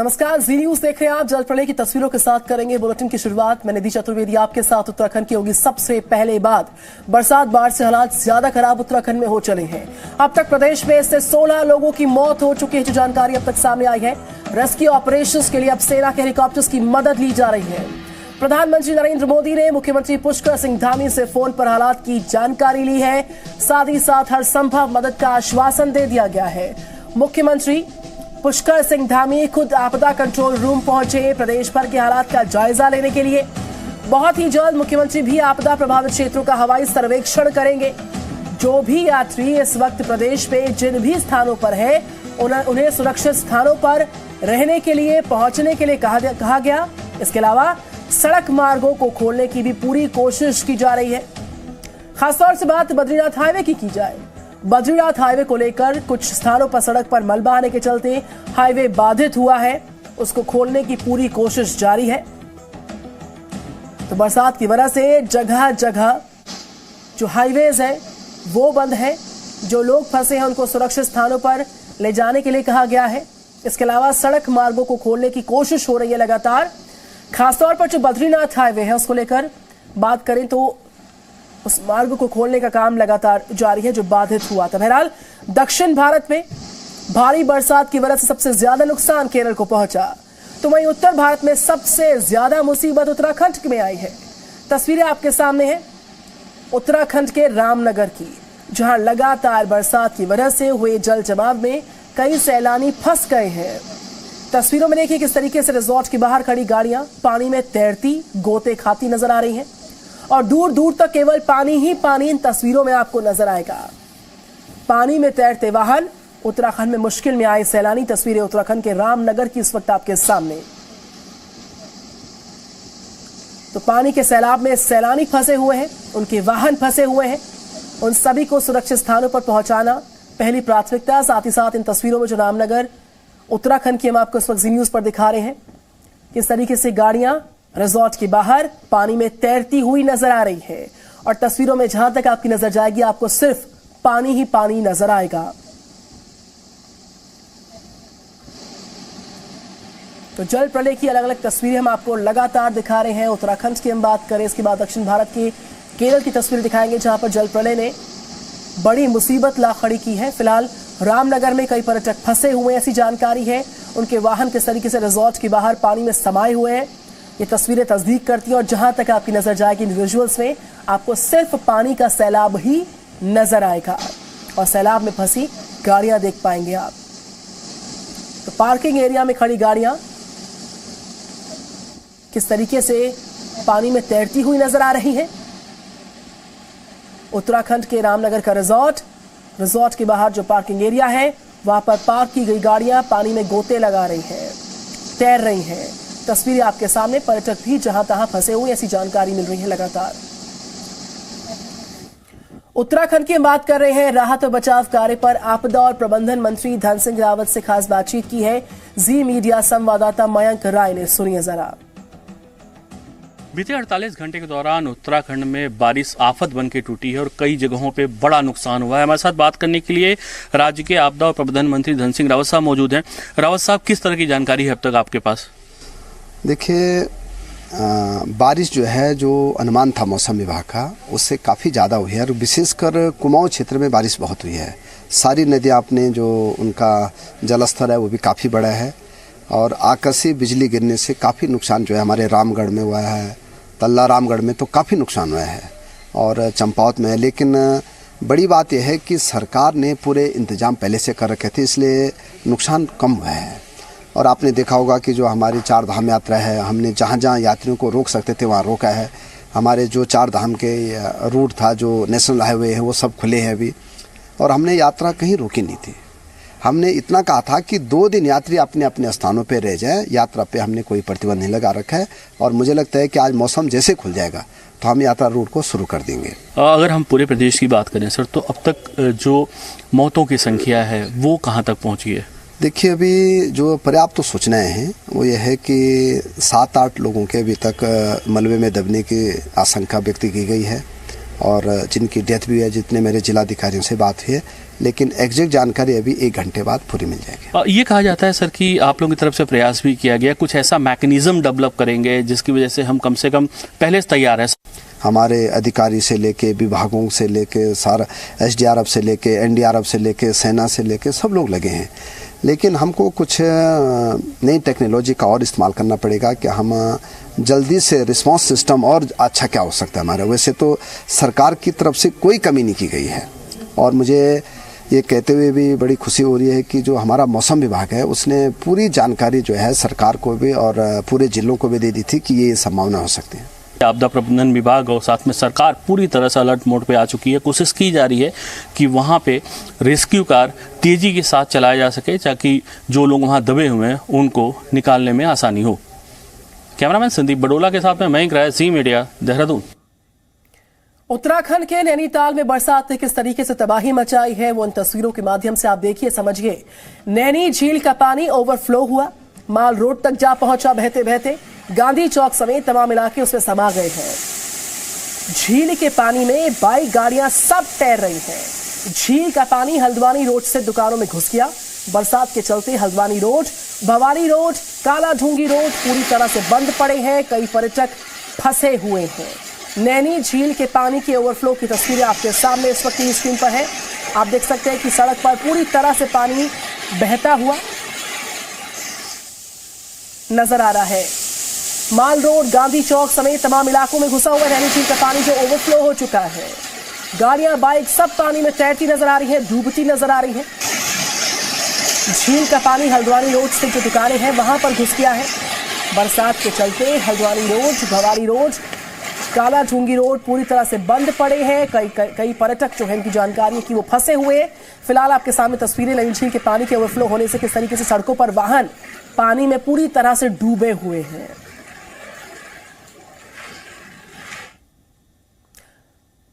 नमस्कार, जी न्यूज देख रहे हैं आप। जल प्रलय की तस्वीरों के साथ करेंगे बुलेटिन की शुरुआत। मैं निधि चतुर्वेदी आपके साथ। उत्तराखंड की होगी सबसे पहले बात। बरसात बाढ़ से हालात ज्यादा खराब उत्तराखंड में हो चले हैं। अब तक प्रदेश में इससे 16 लोगों की मौत हो चुकी है, जो जानकारी अब तक सामने आई है। रेस्क्यू ऑपरेशंस के लिए अब सेना के हेलीकॉप्टर्स की मदद ली जा रही है। प्रधानमंत्री नरेंद्र मोदी ने मुख्यमंत्री पुष्कर सिंह धामी से फोन पर हालात की जानकारी ली है। साथ ही साथ हर संभव मदद का आश्वासन दे दिया गया है। मुख्यमंत्री पुष्कर सिंह धामी खुद आपदा कंट्रोल रूम पहुंचे प्रदेश भर के हालात का जायजा लेने के लिए। बहुत ही जल्द मुख्यमंत्री भी आपदा प्रभावित क्षेत्रों का हवाई सर्वेक्षण करेंगे। जो भी यात्री इस वक्त प्रदेश में जिन भी स्थानों पर है, उन्हें सुरक्षित स्थानों पर रहने के लिए, पहुंचने के लिए कहा गया। इसके अलावा सड़क मार्गों को खोलने की भी पूरी कोशिश की जा रही है। खासतौर से बात बद्रीनाथ हाईवे की जाए। बद्रीनाथ हाईवे को लेकर कुछ स्थानों पर सड़क पर मलबा आने के चलते हाईवे बाधित हुआ है। उसको खोलने की पूरी कोशिश जारी है। तो बरसात की वजह से जगह जगह जो हाईवेज है वो बंद है। जो लोग फंसे हैं उनको सुरक्षित स्थानों पर ले जाने के लिए कहा गया है। इसके अलावा सड़क मार्गों को खोलने की कोशिश हो रही है लगातार। खासतौर पर जो बद्रीनाथ हाईवे है उसको लेकर बात करें तो उस मार्ग को खोलने का काम लगातार जारी है, जो बाधित हुआ था। बहरहाल दक्षिण भारत में भारी बरसात की वजह से सबसे ज्यादा नुकसान केरल को पहुंचा, तो वहीं उत्तर भारत में सबसे ज्यादा मुसीबत उत्तराखंड में आई है। तस्वीरें आपके सामने हैं उत्तराखंड के रामनगर की, जहां लगातार बरसात की वजह से हुए जल जमाव में कई सैलानी फंस गए हैं। तस्वीरों में देखिए किस तरीके से रिजॉर्ट के बाहर खड़ी गाड़ियां पानी में तैरती, गोते खाती नजर आ रही हैं और दूर दूर तक केवल पानी ही पानी इन तस्वीरों में आपको नजर आएगा। पानी में तैरते वाहन, उत्तराखंड में मुश्किल में आए सैलानी। तस्वीरें उत्तराखंड के रामनगर की इस वक्त आपके सामने। तो पानी के सैलाब में सैलानी फंसे हुए हैं, उनके वाहन फंसे हुए हैं। उन सभी को सुरक्षित स्थानों पर पहुंचाना पहली प्राथमिकता। साथ ही साथ इन तस्वीरों में जो रामनगर उत्तराखंड की हम आपको इस वक्त जी न्यूज पर दिखा रहे हैं, किस तरीके से गाड़ियां रिजॉर्ट के बाहर पानी में तैरती हुई नजर आ रही है। और तस्वीरों में जहां तक आपकी नजर जाएगी आपको सिर्फ पानी ही पानी नजर आएगा। तो जल प्रलय की अलग अलग तस्वीरें हम आपको लगातार दिखा रहे हैं। उत्तराखंड की हम बात करें, इसके बाद दक्षिण भारत के केरल की तस्वीर दिखाएंगे, जहां पर जल प्रलय ने बड़ी मुसीबत ला खड़ी की है। फिलहाल रामनगर में कई पर्यटक फंसे हुए ऐसी जानकारी है। उनके वाहन किस तरीके से रिजॉर्ट के बाहर पानी में समाये हुए हैं, ये तस्वीरें तस्दीक करती हैं। और जहां तक आपकी नजर जाएगी इन विजुअल्स में आपको सिर्फ पानी का सैलाब ही नजर आएगा और सैलाब में फंसी गाड़ियां देख पाएंगे आप। तो पार्किंग एरिया में खड़ी गाड़ियां किस तरीके से पानी में तैरती हुई नजर आ रही हैं। उत्तराखंड के रामनगर का रिजॉर्ट के बाहर जो पार्किंग एरिया है वहां पर पार्क की गई गाड़ियां पानी में गोते लगा रही हैं, तैर रही हैं। तस्वीरें आपके सामने। पर्यटक भी जहां तहां फंसे हुए ऐसी जानकारी मिल रही है लगातार। उत्तराखंड की बात कर रहे हैं। राहत और बचाव कार्य पर आपदा और प्रबंधन मंत्री धन सिंह रावत से खास बातचीत की है जी मीडिया संवाददाता मयंक राय ने। सुनिए जरा। बीते 48 घंटे के दौरान उत्तराखंड में बारिश आफत बन के टूटी है और कई जगहों पे बड़ा नुकसान हुआ है। हमारे साथ बात करने के लिए राज्य के आपदा और प्रबंधन मंत्री धन सिंह रावत साहब मौजूद हैं। रावत साहब, किस तरह की जानकारी है अब तक आपके पास? देखिए, बारिश जो है, जो अनुमान था मौसम विभाग का, उससे काफ़ी ज़्यादा हुई है और विशेषकर कुमाऊं क्षेत्र में बारिश बहुत हुई है। सारी नदियाँ अपने जो उनका जलस्तर है वो भी काफ़ी बड़ा है और आकाशीय बिजली गिरने से काफ़ी नुकसान जो है हमारे रामगढ़ में हुआ है, तल्ला रामगढ़ में तो काफ़ी नुकसान हुआ है और चंपावत में है। लेकिन बड़ी बात यह है कि सरकार ने पूरे इंतजाम पहले से कर रखे थे, इसलिए नुकसान कम हुआ है। और आपने देखा होगा कि जो हमारी 4 धाम यात्रा है, हमने जहाँ जहाँ यात्रियों को रोक सकते थे वहाँ रोका है। हमारे जो 4 धाम के रूट था, जो नेशनल हाईवे है, वो सब खुले हैं अभी और हमने यात्रा कहीं रोकी नहीं थी। हमने इतना कहा था कि 2 दिन यात्री अपने अपने स्थानों पे रह जाएं, यात्रा पे हमने कोई प्रतिबंध नहीं लगा रखा है और मुझे लगता है कि आज मौसम जैसे खुल जाएगा तो हम यात्रा रूट को शुरू कर देंगे। अगर हम पूरे प्रदेश की बात करें सर, तो अब तक जो मौतों की संख्या है वो कहाँ तक पहुँची है? देखिए, अभी जो पर्याप्त तो सूचनाएं हैं वो ये है कि 7-8 लोगों के अभी तक मलबे में दबने की आशंका व्यक्त की गई है और जिनकी डेथ भी है। जितने मेरे जिलाधिकारियों से बात हुई है, लेकिन एग्जैक्ट जानकारी अभी 1 घंटे बाद पूरी मिल जाएगी। ये कहा जाता है सर कि आप लोगों की तरफ से प्रयास भी किया गया, कुछ ऐसा मैकेनिज्म डेवलप करेंगे जिसकी वजह से हम कम से कम पहले से तैयार है। हमारे अधिकारी से लेके, विभागों से लेके, सारा SDRF से लेके, NDRF से लेके, सेना से लेके सब लोग लगे हैं, लेकिन हमको कुछ नई टेक्नोलॉजी का और इस्तेमाल करना पड़ेगा कि हम जल्दी से रिस्पांस सिस्टम और अच्छा क्या हो सकता है हमारा। वैसे तो सरकार की तरफ से कोई कमी नहीं की गई है, और मुझे ये कहते हुए भी बड़ी खुशी हो रही है कि जो हमारा मौसम विभाग है उसने पूरी जानकारी जो है सरकार को भी और पूरे जिलों को भी दे दी थी कि ये संभावना हो सकती है। आपदा प्रबंधन विभाग और साथ में सरकार पूरी तरह से अलर्ट मोड पे आ चुकी है। कोशिश की जा रही है कि वहाँ पे रेस्क्यू कार तेजी के साथ चलाया जा सके ताकि जो लोग वहाँ दबे हुए हैं उनको निकालने में आसानी हो। कैमरामैन संदीप बडोला के साथ में मयंक राय, ज़ी मीडिया, देहरादून। उत्तराखंड के नैनीताल में बरसात ने किस तरीके से तबाही मचाई है वो इन तस्वीरों के माध्यम से आप देखिए, समझिए। नैनी झील का पानी ओवरफ्लो हुआ, माल रोड तक जा पहुंचा बहते बहते। गांधी चौक समेत तमाम इलाके उसमें समा गए हैं। झील के पानी में बाइक, गाड़ियां सब तैर रही हैं। झील का पानी हल्द्वानी रोड से दुकानों में घुस गया। बरसात के चलते हल्द्वानी रोड, भवानी रोड, काला ढूंगी रोड पूरी तरह से बंद पड़े हैं। कई पर्यटक फंसे हुए हैं। नैनी झील के पानी के ओवरफ्लो की तस्वीरें आपके सामने इस वक्त की स्क्रीन पर है। आप देख सकते हैं कि सड़क पर पूरी तरह से पानी बहता हुआ नजर आ रहा है। माल रोड, गांधी चौक समेत तमाम इलाकों में घुसा हुआ नैनी झील का पानी जो ओवरफ्लो हो चुका है। गाड़ियां, बाइक सब पानी में तैरती नजर आ रही हैं, डूबती नजर आ रही हैं। झील का पानी हल्द्वानी रोड से जो दुकानें हैं वहां पर घुस गया है। बरसात के चलते हल्द्वानी रोड, भवानी रोड, काला ढूंगी रोड पूरी तरह से बंद पड़े हैं। कई पर्यटक जो है इनकी जानकारी है कि वो फंसे हुए। फिलहाल आपके सामने तस्वीरें नैनी झील के पानी के ओवरफ्लो होने से किस तरीके से सड़कों पर वाहन पानी में पूरी तरह से डूबे हुए हैं।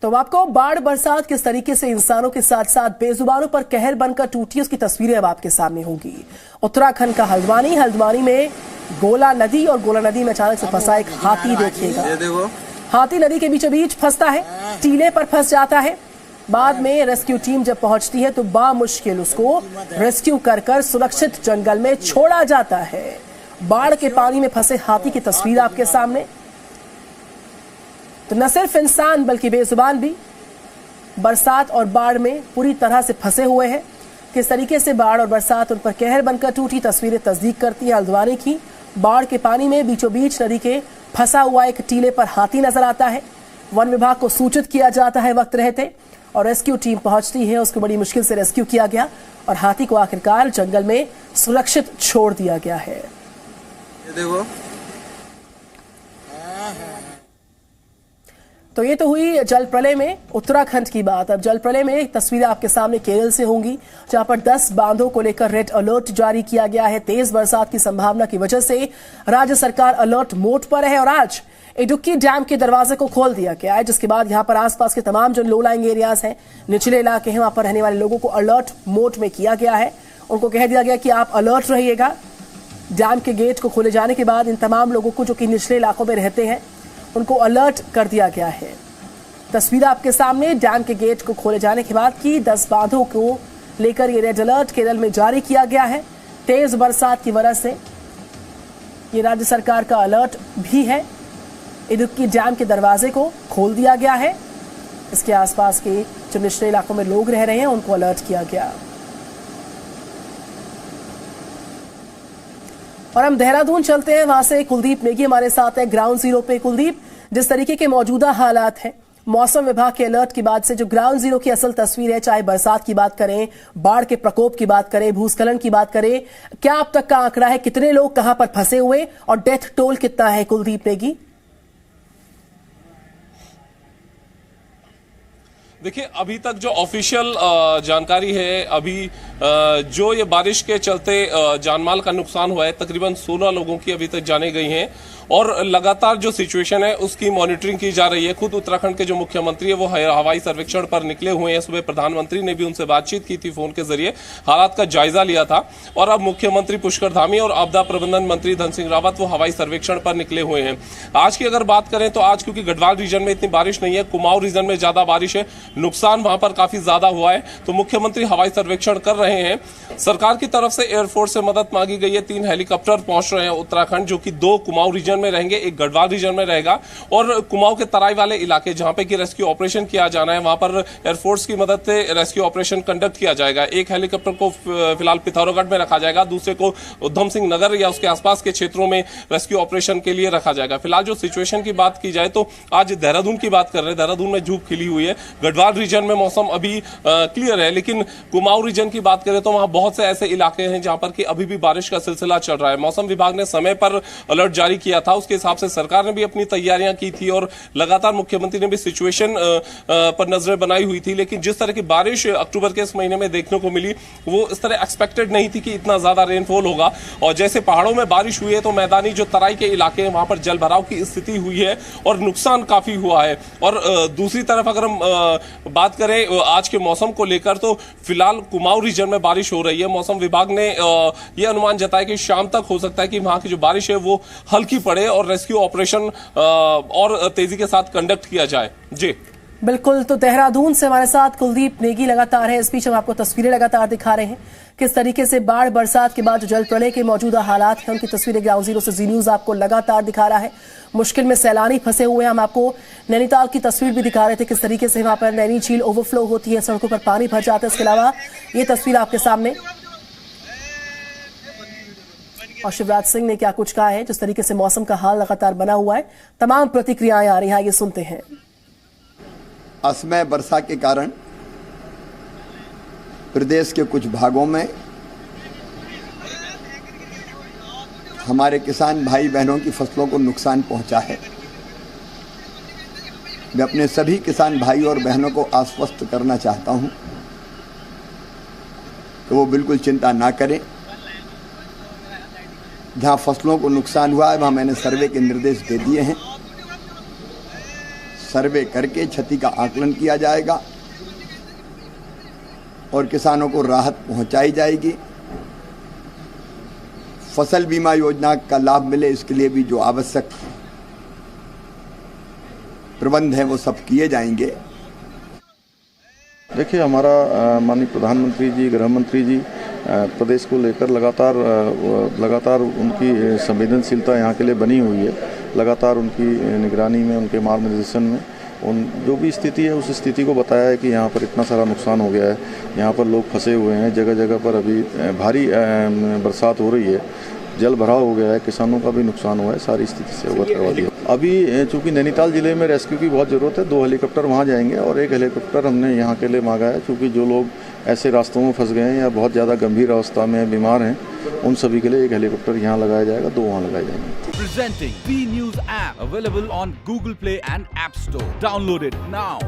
तो आपको बाढ़ बरसात किस तरीके से इंसानों के साथ साथ बेजुबानों पर कहर बनकर टूटी उसकी तस्वीरें अब आपके सामने होंगी। उत्तराखंड का हल्द्वानी में गोला नदी और गोला नदी में अचानक से फंसा एक हाथी देखिएगा। हाथी नदी के बीचों बीच फंसता है, टीले पर फंस जाता है। बाद में रेस्क्यू टीम जब पहुंचती है तो बामुश्किल उसको रेस्क्यू कर सुरक्षित जंगल में छोड़ा जाता है। बाढ़ के पानी में फंसे हाथी की तस्वीर आपके सामने। तो न सिर्फ इंसान बल्कि बेजुबान भी बरसात और बाढ़ में पूरी तरह से फंसे हुए हैं। किस तरीके से बाढ़ और बरसात उन पर कहर बनकर टूटी तस्वीरें तस्दीक करती है हल्द्वानी की। बाढ़ के पानी में बीचों बीच नदी के फंसा हुआ एक टीले पर हाथी नजर आता है। वन विभाग को सूचित किया जाता है वक्त रहते और रेस्क्यू टीम पहुंचती है। उसको बड़ी मुश्किल से रेस्क्यू किया गया और हाथी को आखिरकार जंगल में सुरक्षित छोड़ दिया गया है। देखो, तो ये तो हुई जल प्रलय में उत्तराखंड की बात। अब जल प्रलय में तस्वीरें आपके सामने केरल से होंगी, जहां पर 10 बांधों को लेकर रेड अलर्ट जारी किया गया है। तेज बरसात की संभावना की वजह से राज्य सरकार अलर्ट मोड पर है और आज इडुक्की डैम के दरवाजे को खोल दिया गया है, जिसके बाद यहां पर आसपास के तमाम जो लो लाइंग एरियाज हैं, निचले इलाके हैं, वहां पर रहने वाले लोगों को अलर्ट मोड में किया गया है। उनको कह दिया गया कि आप अलर्ट रहिएगा। डैम के गेट को खोले जाने के बाद इन तमाम लोगों को जो कि निचले इलाकों में रहते हैं उनको अलर्ट कर दिया गया है। तस्वीर आपके सामने डैम के गेट को खोले जाने के बाद की 10 बांधों को लेकर ये रेड अलर्ट केरल में जारी किया गया है। तेज बरसात की वजह से ये राज्य सरकार का अलर्ट भी है। इडुक्की डैम के दरवाजे को खोल दिया गया है। इसके आसपास के जो निचले इलाकों में लोग रह रहे हैं उनको अलर्ट किया गया। और हम देहरादून चलते हैं, वहां से कुलदीप नेगी हमारे साथ है ग्राउंड जीरो पे। कुलदीप, जिस तरीके के मौजूदा हालात हैं, मौसम विभाग के अलर्ट के बाद से जो ग्राउंड जीरो की असल तस्वीर है, चाहे बरसात की बात करें, बाढ़ के प्रकोप की बात करें, भूस्खलन की बात करें, क्या अब तक का आंकड़ा है, कितने लोग कहां पर फंसे हुए और डेथ टोल कितना है कुलदीप नेगी? देखिए, अभी तक जो ऑफिशियल जानकारी है, अभी जो ये बारिश के चलते जानमाल का नुकसान हुआ है, तकरीबन 16 लोगों की अभी तक जाने गई हैं और लगातार जो सिचुएशन है उसकी मॉनिटरिंग की जा रही है। खुद उत्तराखंड के जो मुख्यमंत्री है वो हवाई सर्वेक्षण पर निकले हुए हैं। सुबह प्रधानमंत्री ने भी उनसे बातचीत की थी, फोन के जरिए हालात का जायजा लिया था। और अब मुख्यमंत्री पुष्कर धामी और आपदा प्रबंधन मंत्री धन सिंह रावत वो हवाई सर्वेक्षण पर निकले हुए हैं। आज की अगर बात करें तो आज क्योंकि गढ़वाल रीजन में इतनी बारिश नहीं है, कुमाऊं रीजन में ज्यादा बारिश है, नुकसान वहां पर काफी ज्यादा हुआ है। तो मुख्यमंत्री हवाई सर्वेक्षण कर रहे हैं। सरकार की तरफ से एयरफोर्स से मदद मांगी गई है। 3 हेलीकॉप्टर पहुंच रहे हैं उत्तराखंड, जो कि 2 कुमाऊं रीजन में रहेंगे, 1 गढ़वाल रीजन में रहेगा। और कुमाऊं के तराई वाले इलाके जहां पे कि रेस्क्यू ऑपरेशन किया जाना है, वहां पर एयरफोर्स की मदद से रेस्क्यू ऑपरेशन कंडक्ट किया जाएगा। एक हेलीकॉप्टर को फिलहाल पिथौरागढ़ में रखा जाएगा, दूसरे को उधम सिंह नगर या उसके आसपास के क्षेत्रों में रेस्क्यू ऑपरेशन के लिए रखा जाएगा। फिलहाल जो सिचुएशन की बात की जाए तो आज देहरादून की बात कर रहे हैं, देहरादून में धूप खिली हुई है। गढ़वाल रीजन में मौसम अभी क्लियर है, लेकिन कुमाऊं रीजन की बात करें तो वहां बहुत से ऐसे इलाके हैं जहां पर कि अभी भी बारिश का सिलसिला चल रहा है। मौसम विभाग ने समय पर अलर्ट जारी किया था, उसके हिसाब से सरकार ने भी अपनी तैयारियां की थी और लगातार मुख्यमंत्री ने भी सिचुएशन पर नजरें बनाई हुई थी। लेकिन जिस तरह की बारिश अक्टूबर के इस महीने में देखने को मिली, वो इस तरह एक्सपेक्टेड नहीं थी कि इतना ज्यादा रेनफॉल होगा। और जैसे पहाड़ों में बारिश हुई है तो मैदानी जो तराई के इलाके हैं वहां पर जल भराव की स्थिति हुई है और नुकसान काफी हुआ है। और दूसरी तरफ अगर हम बात करें आज के मौसम को लेकर, तो फिलहाल कुमाऊं रीजन में बारिश हो रही है। मौसम विभाग ने यह अनुमान जताया कि शाम तक हो सकता है कि वहां की जो बारिश है वो हल्की पड़े और रेस्क्यू ऑपरेशन और तेजी के साथ कंडक्ट किया जाए। जी बिल्कुल, तो देहरादून से हमारे साथ कुलदीप नेगी लगातार है। इस बीच हम आपको तस्वीरें लगातार दिखा रहे हैं किस तरीके से बाढ़ बरसात के बाद जो जल प्रलय के मौजूदा हालात हैं, उनकी तस्वीरें ग्राउंड जीरो से जी न्यूज आपको लगातार दिखा रहा है। मुश्किल में सैलानी फंसे हुए हैं। हम आपको नैनीताल की तस्वीर भी दिखा रहे थे, किस तरीके से वहां पर नैनी झील ओवरफ्लो होती है, सड़कों पर पानी भर जाता है। इसके अलावा ये तस्वीर आपके सामने, और शिवराज सिंह ने क्या कुछ कहा है, जिस तरीके से मौसम का हाल लगातार बना हुआ है। तमाम प्रतिक्रियाएं आ रही हैं, ये सुनते हैं। असमय वर्षा के कारण प्रदेश के कुछ भागों में हमारे किसान भाई बहनों की फसलों को नुकसान पहुंचा है। मैं अपने सभी किसान भाई और बहनों को आश्वस्त करना चाहता हूं कि वो बिल्कुल चिंता ना करें। जहां फसलों को नुकसान हुआ है वहां मैंने सर्वे के निर्देश दे दिए हैं। सर्वे करके क्षति का आकलन किया जाएगा और किसानों को राहत पहुंचाई जाएगी। फसल बीमा योजना का लाभ मिले, इसके लिए भी जो आवश्यक प्रबंध हैं वो सब किए जाएंगे। देखिए, हमारा माननीय प्रधानमंत्री जी, गृह मंत्री जी प्रदेश को लेकर लगातार उनकी संवेदनशीलता यहाँ के लिए बनी हुई है। लगातार उनकी निगरानी में, उनके मार्गदर्शन में उन जो भी स्थिति है उस स्थिति को बताया है कि यहाँ पर इतना सारा नुकसान हो गया है, यहाँ पर लोग फंसे हुए हैं, जगह जगह पर अभी भारी बरसात हो रही है, जल भराव हो गया है, किसानों का भी नुकसान हुआ है, सारी स्थिति से अवगत करवा दिया। अभी चूँकि नैनीताल जिले में रेस्क्यू की बहुत ज़रूरत है, 2 हेलीकॉप्टर वहाँ जाएंगे और 1 हेलीकॉप्टर हमने यहाँ के लिए मांगा है, क्योंकि जो लोग ऐसे रास्तों में फंस गए हैं या बहुत ज़्यादा गंभीर अवस्था में बीमार हैं, उन सभी के लिए 1 हेलीकॉप्टर यहाँ लगाया जाएगा, 2 वहाँ लगाए जाएंगे। Presenting B News app available on Google Play and App Store. Download it now.